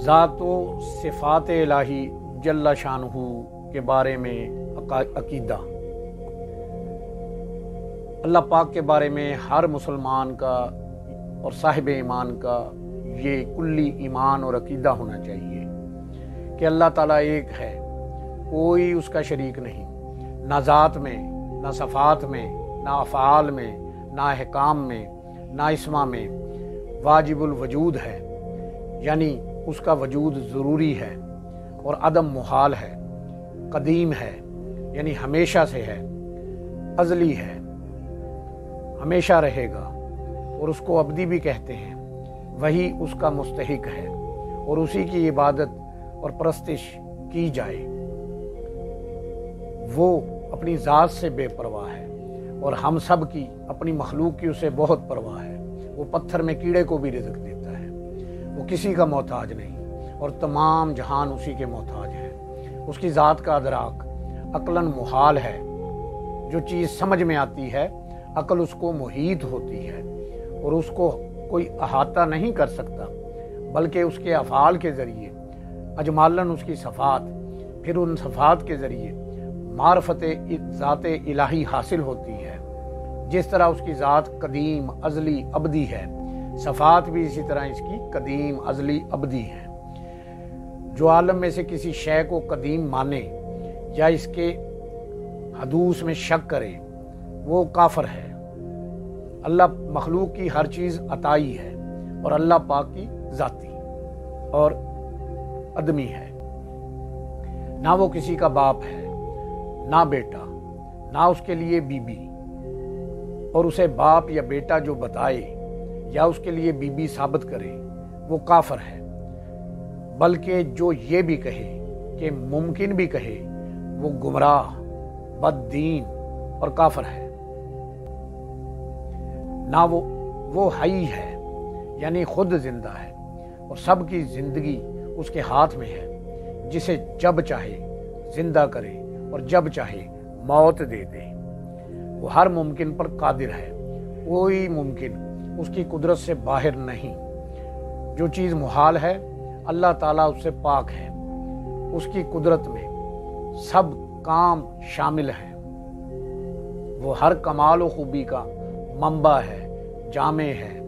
ذات و صفات الہی جل شانہ کے بارے میں عقیدہ۔ اللہ پاک کے بارے میں ہر مسلمان کا اور صاحب ایمان کا یہ کلی ایمان اور عقیدہ ہونا چاہیے کہ اللہ تعالیٰ ایک ہے، کوئی اس کا شریک نہیں، نہ ذات میں، نہ صفات میں، نہ افعال میں، نہ احکام میں، نہ اسما میں، واجب الوجود ہے، یعنی اس کا وجود ضروری ہے، اور عدم محال ہے، قدیم ہے یعنی ہمیشہ سے ہے، ازلی ہے، ہمیشہ رہے گا، اور اس کو ابدی بھی کہتے ہیں۔ وہی اس کا مستحق ہے اور اسی کی عبادت اور پرستش کی جائے۔ وہ اپنی ذات سے بے پرواہ ہے اور ہم سب کی اپنی مخلوق کی اسے بہت پرواہ ہے۔ وہ پتھر میں کیڑے کو بھی رزق دیتا ہے، وہ کسی کا محتاج نہیں، اور تمام جہان اسی کے محتاج ہے۔ اس کی ذات کا ادراک عقلاً محال ہے۔ جو چیز سمجھ میں آتی ہے عقل اس کو محیط ہوتی ہے، اور اس کو کوئی احاطہ نہیں کر سکتا، بلکہ اس کے افعال کے ذریعے اجمالاً اس کی صفات، پھر ان صفات کے ذریعے معرفت ذات الہی حاصل ہوتی ہے۔ جس طرح اس کی ذات قدیم، ازلی، ابدی ہے، صفات بھی اسی طرح اس کی قدیم، ازلی، ابدی ہیں۔ جو عالم میں سے کسی شے کو قدیم مانے یا اس کے حدوث میں شک کرے وہ کافر ہے۔ اللہ مخلوق کی ہر چیز عطائی ہے، اور اللہ پاک کی ذاتی اور عدمی ہے۔ نہ وہ کسی کا باپ ہے، نہ بیٹا، نہ اس کے لیے بیوی، اور اسے باپ یا بیٹا جو بتائے یا اس کے لیے بیوی ثابت کرے وہ کافر ہے، بلکہ جو یہ بھی کہے کہ ممکن بھی کہے وہ گمراہ، بد دین اور کافر ہے۔ نہ وہ حی ہے یعنی خود زندہ ہے، اور سب کی زندگی اس کے ہاتھ میں ہے، جسے جب چاہے زندہ کرے اور جب چاہے موت دے دے۔ وہ ہر ممکن پر قادر ہے، کوئی ممکن اس کی قدرت سے باہر نہیں۔ جو چیز محال ہے اللہ تعالیٰ اس سے پاک ہے، اس کی قدرت میں سب کام شامل ہیں۔ وہ ہر کمال و خوبی کا منبع ہے، جامع ہے،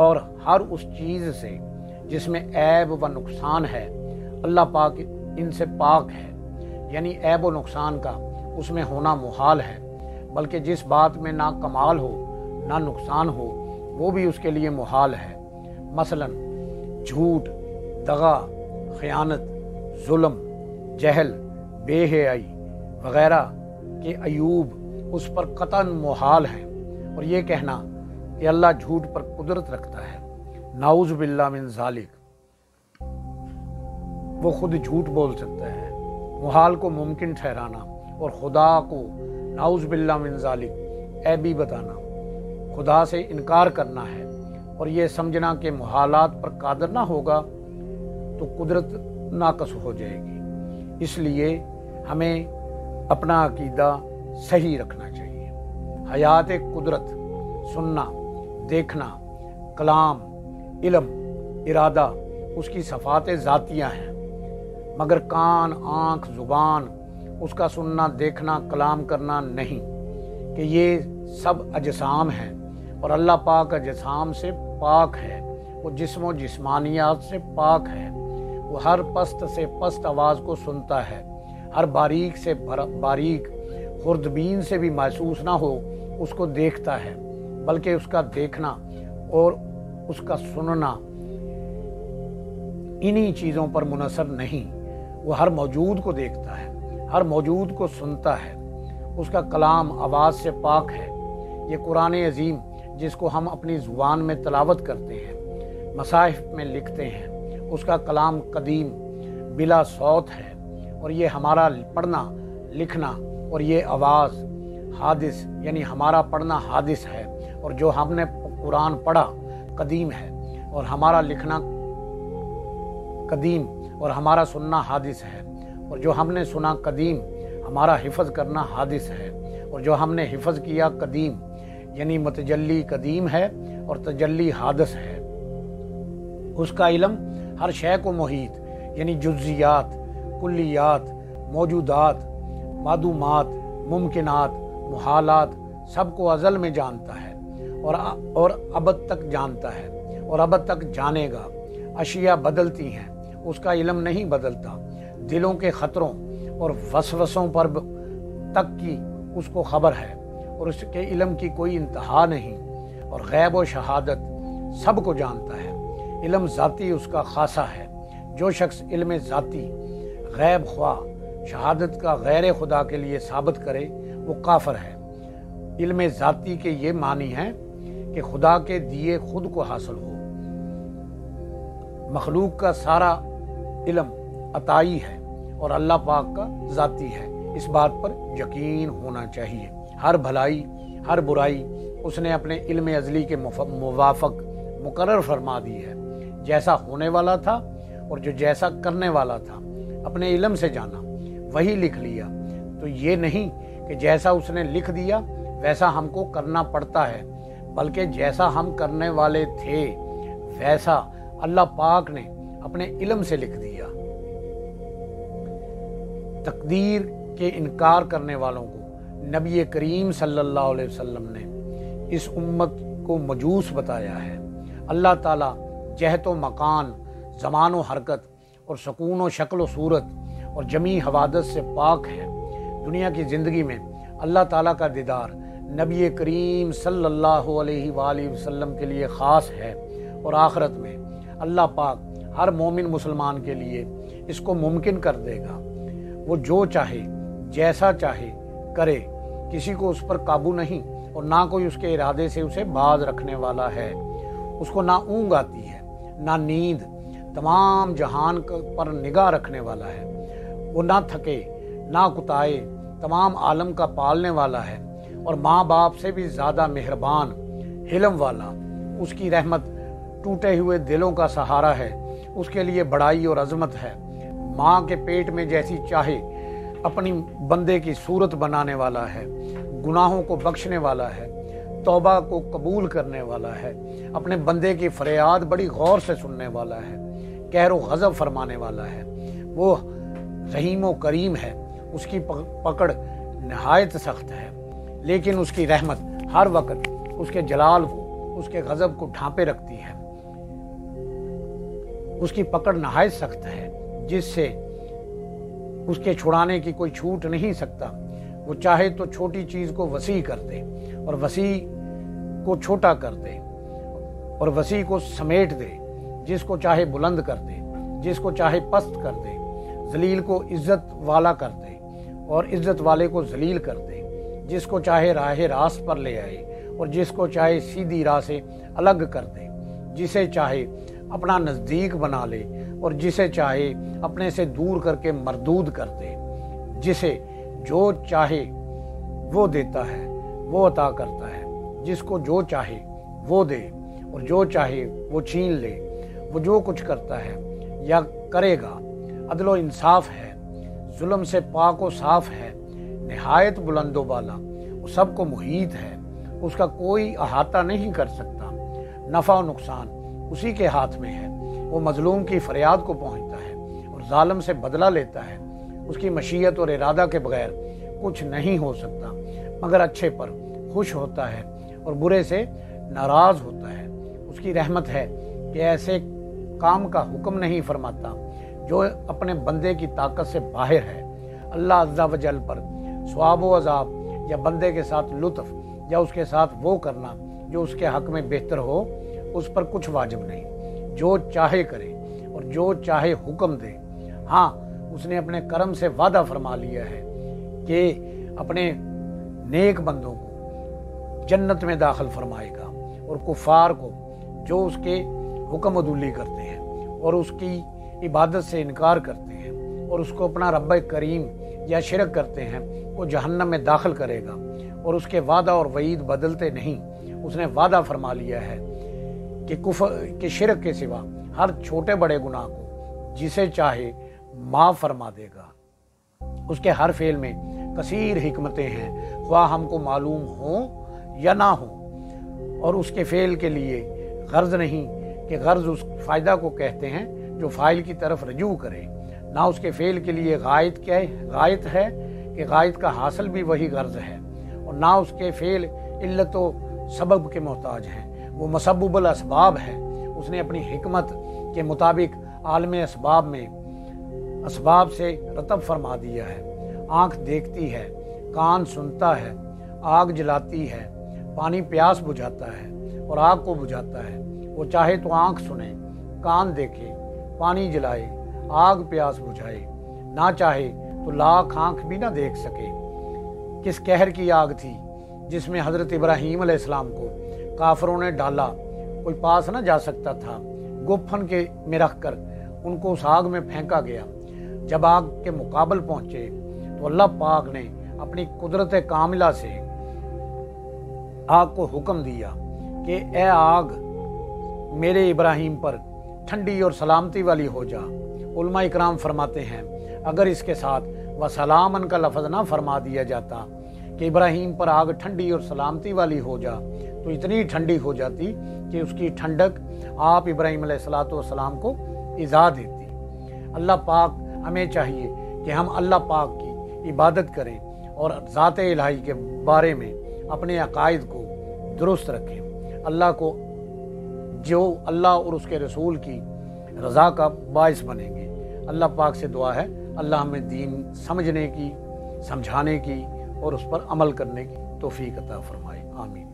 اور ہر اس چیز سے جس میں عیب و نقصان ہے اللہ پاک ان سے پاک ہے، یعنی عیب و نقصان کا اس میں ہونا محال ہے، بلکہ جس بات میں نہ کمال ہو نہ نقصان ہو وہ بھی اس کے لیے محال ہے۔ مثلا جھوٹ، دغا، خیانت، ظلم، جہل، بے حیائی وغیرہ کے عیوب اس پر قطعاً محال ہیں، اور یہ کہنا کہ اللہ جھوٹ پر قدرت رکھتا ہے، نعوذ باللہ من ذالک، وہ خود جھوٹ بول سکتا ہے۔ محال کو ممکن ٹھہرانا اور خدا کو نعوذ باللہ من ذالک عیبی بتانا خدا سے انکار کرنا ہے، اور یہ سمجھنا کہ محالات پر قادر نہ ہوگا تو قدرت ناقص ہو جائے گی۔ اس لیے ہمیں اپنا عقیدہ صحیح رکھنا چاہیے۔ حیات قدرت، سننا، دیکھنا، کلام، علم، ارادہ اس کی صفات ذاتیہ ہیں، مگر کان، آنکھ، زبان اس کا سننا، دیکھنا، کلام کرنا نہیں، کہ یہ سب اجسام ہیں، اور اللہ پاک اجسام سے پاک ہے، وہ جسم و جسمانیات سے پاک ہے۔ وہ ہر پست سے پست آواز کو سنتا ہے، ہر باریک سے باریک خوردبین سے بھی محسوس نہ ہو اس کو دیکھتا ہے، بلکہ اس کا دیکھنا اور اس کا سننا انہی چیزوں پر منحصر نہیں۔ وہ ہر موجود کو دیکھتا ہے، ہر موجود کو سنتا ہے، اس کا کلام آواز سے پاک ہے۔ یہ قرآن عظیم جس کو ہم اپنی زبان میں تلاوت کرتے ہیں، مصاحف میں لکھتے ہیں، اس کا کلام قدیم، بلا صوت ہے، اور یہ ہمارا پڑھنا، لکھنا اور یہ آواز حادث، یعنی ہمارا پڑھنا حادث ہے، اور جو ہم نے قرآن پڑھا قدیم ہے، اور ہمارا لکھنا قدیم اور ہمارا سننا حادث ہے، اور جو ہم نے سنا قدیم، ہمارا حفظ کرنا حادث ہے، اور جو ہم نے حفظ کیا قدیم، یعنی متجلی قدیم ہے اور تجلی حادث ہے۔ اس کا علم ہر شے کو محیط یعنی جزیات، کلیات، موجودات، معدومات، ممکنات، محالات سب کو ازل میں جانتا ہے اور ابد تک جانتا ہے اور ابد تک جانے گا۔ اشیاء بدلتی ہیں، اس کا علم نہیں بدلتا۔ دلوں کے خطروں اور وسوسوں پر تک کی اس کو خبر ہے اور اس کے علم کی کوئی انتہا نہیں، اور غیب و شہادت سب کو جانتا ہے۔ علم ذاتی اس کا خاصہ ہے۔ جو شخص علم ذاتی غیب خواہ شہادت کا غیر خدا کے لیے ثابت کرے وہ کافر ہے۔ علم ذاتی کے یہ معنی ہے کہ خدا کے دیے خود کو حاصل ہو۔ مخلوق کا سارا علم عطائی ہے اور اللہ پاک کا ذاتی ہے، اس بات پر یقین ہونا چاہیے۔ ہر بھلائی، ہر برائی اس نے اپنے علم ازلی کے موافق مقرر فرما دی ہے۔ جیسا ہونے والا تھا اور جو جیسا کرنے والا تھا اپنے علم سے جانا، وہی لکھ لیا۔ تو یہ نہیں کہ جیسا اس نے لکھ دیا ویسا ہم کو کرنا پڑتا ہے، بلکہ جیسا ہم کرنے والے تھے ویسا اللہ پاک نے اپنے علم سے لکھ دیا۔ تقدیر کے انکار کرنے والوں کو نبی کریم صلی اللہ علیہ وسلم نے اس امت کو مجوس بتایا ہے۔ اللہ تعالیٰ جہت و مکان، زمان و حرکت اور سکون و شکل و صورت اور جمی حوادث سے پاک ہے۔ دنیا کی زندگی میں اللہ تعالیٰ کا دیدار نبی کریم صلی اللہ علیہ وآلہ وسلم کے لیے خاص ہے، اور آخرت میں اللہ پاک ہر مومن مسلمان کے لیے اس کو ممکن کر دے گا۔ وہ جو چاہے جیسا چاہے کرے، کسی کو اس پر قابو نہیں اور نہ کوئی اس کے ارادے سے اسے باز رکھنے والا ہے۔ اس کو نہ اونگ آتی ہے نہ نیند، تمام جہان پر نگاہ رکھنے والا ہے۔ وہ نہ تھکے نہ کتائے، تمام عالم کا پالنے والا ہے اور ماں باپ سے بھی زیادہ مہربان، حلم والا۔ اس کی رحمت ٹوٹے ہوئے دلوں کا سہارا ہے، اس کے لیے بڑائی اور عظمت ہے۔ ماں کے پیٹ میں جیسی چاہے اپنی بندے کی صورت بنانے والا ہے، گناہوں کو بخشنے والا ہے، توبہ کو قبول کرنے والا ہے، اپنے بندے کی فریاد بڑی غور سے سننے والا ہے، قہر و غضب فرمانے والا ہے۔ وہ رحیم و کریم ہے، اس کی پکڑ نہایت سخت ہے، لیکن اس کی رحمت ہر وقت اس کے جلال کو، اس کے غضب کو ڈھانپے رکھتی ہے۔ اس کی پکڑ نہایت سخت ہے، جس سے اس کے چھڑانے کی کوئی چھوٹ نہیں سکتا۔ وہ چاہے تو چھوٹی چیز کو وسیع کر دے اور وسیع کو چھوٹا کر دے اور وسیع کو سمیٹ دے، جس کو چاہے بلند کر دے، جس کو چاہے پست کر دے، ذلیل کو عزت والا کر دے اور عزت والے کو ذلیل کر دے، جس کو چاہے راہ راست پر لے آئے اور جس کو چاہے سیدھی راہ سے الگ کر دے، جسے چاہے اپنا نزدیک بنا لے اور جسے چاہے اپنے سے دور کر کے مردود کر دے۔ جسے جو چاہے وہ دیتا ہے، وہ عطا کرتا ہے، جس کو جو چاہے وہ دے اور جو چاہے وہ چھین لے۔ وہ جو کچھ کرتا ہے یا کرے گا عدل و انصاف ہے، ظلم سے پاک و صاف ہے، نہایت بلند و بالا، وہ سب کو محیط ہے، اس کا کوئی احاطہ نہیں کر سکتا۔ نفع و نقصان اسی کے ہاتھ میں ہے، وہ مظلوم کی فریاد کو پہنچتا ہے اور ظالم سے بدلہ لیتا ہے۔ اس کی مشیت اور ارادہ کے بغیر کچھ نہیں ہو سکتا، مگر اچھے پر خوش ہوتا ہے اور برے سے ناراض ہوتا ہے۔ اس کی رحمت ہے کہ ایسے کام کا حکم نہیں فرماتا جو اپنے بندے کی طاقت سے باہر ہے۔ اللہ عز و جل پر ثواب و عذاب یا بندے کے ساتھ لطف یا اس کے ساتھ وہ کرنا جو اس کے حق میں بہتر ہو، اس پر کچھ واجب نہیں۔ جو چاہے کرے اور جو چاہے حکم دے۔ ہاں، اس نے اپنے کرم سے وعدہ فرما لیا ہے کہ اپنے نیک بندوں کو جنت میں داخل فرمائے گا، اور کفار کو جو اس کے حکم عدولی کرتے ہیں اور اس کی عبادت سے انکار کرتے ہیں اور اس کو اپنا رب کریم یا شرک کرتے ہیں، وہ جہنم میں داخل کرے گا، اور اس کے وعدہ اور وعید بدلتے نہیں۔ اس نے وعدہ فرما لیا ہے کہ کفر کے شرک کے سوا ہر چھوٹے بڑے گناہ کو جسے چاہے معاف فرما دے گا۔ اس کے ہر فعل میں کثیر حکمتیں ہیں، خواہ ہم کو معلوم ہوں یا نہ ہوں، اور اس کے فعل کے لیے غرض نہیں کہ غرض اس فائدہ کو کہتے ہیں جو فاعل کی طرف رجوع کرے، نہ اس کے فعل کے لیے غائط ہے کہ غائط کا حاصل بھی وہی غرض ہے، اور نہ اس کے فعل علت و سبب کے محتاج ہیں، وہ مسبب الاسباب ہے۔ اس نے اپنی حکمت کے مطابق عالم اسباب میں اسباب سے رتب فرما دیا ہے۔ آنکھ دیکھتی ہے، کان سنتا ہے، آگ جلاتی ہے، پانی پیاس بجھاتا ہے اور آگ کو بجھاتا ہے۔ وہ چاہے تو آنکھ سنے، کان دیکھے، پانی جلائے، آگ پیاس بجھائے، نہ چاہے تو لاکھ آنکھ بھی نہ دیکھ سکے۔ کس قہر کی آگ تھی جس میں حضرت ابراہیم علیہ السلام کو کافروں نے ڈالا، کوئی پاس نہ جا سکتا تھا۔ گپھن کے میں رکھ کر ان کو اس آگ میں پھینکا گیا۔ جب آگ کے مقابل پہنچے تو اللہ پاک نے اپنی قدرت کاملہ سے آگ کو حکم دیا کہ اے آگ میرے ابراہیم پر ٹھنڈی اور سلامتی والی ہو جا۔ علماء اکرام فرماتے ہیں اگر اس کے ساتھ وسلامن کا لفظ نہ فرما دیا جاتا کہ ابراہیم پر آگ ٹھنڈی اور سلامتی والی ہو جا تو اتنی ٹھنڈی ہو جاتی کہ اس کی ٹھنڈک آپ ابراہیم علیہ السلام کو ایذا دیتی۔ اللہ پاک ہمیں چاہیے کہ ہم اللہ پاک کی عبادت کریں اور ذات الہی کے بارے میں اپنے عقائد کو درست رکھیں، اللہ کو جو اللہ اور اس کے رسول کی رضا کا باعث بنیں گے۔ اللہ پاک سے دعا ہے اللہ ہمیں دین سمجھنے کی، سمجھانے کی اور اس پر عمل کرنے کی توفیق عطا فرمائے، آمین۔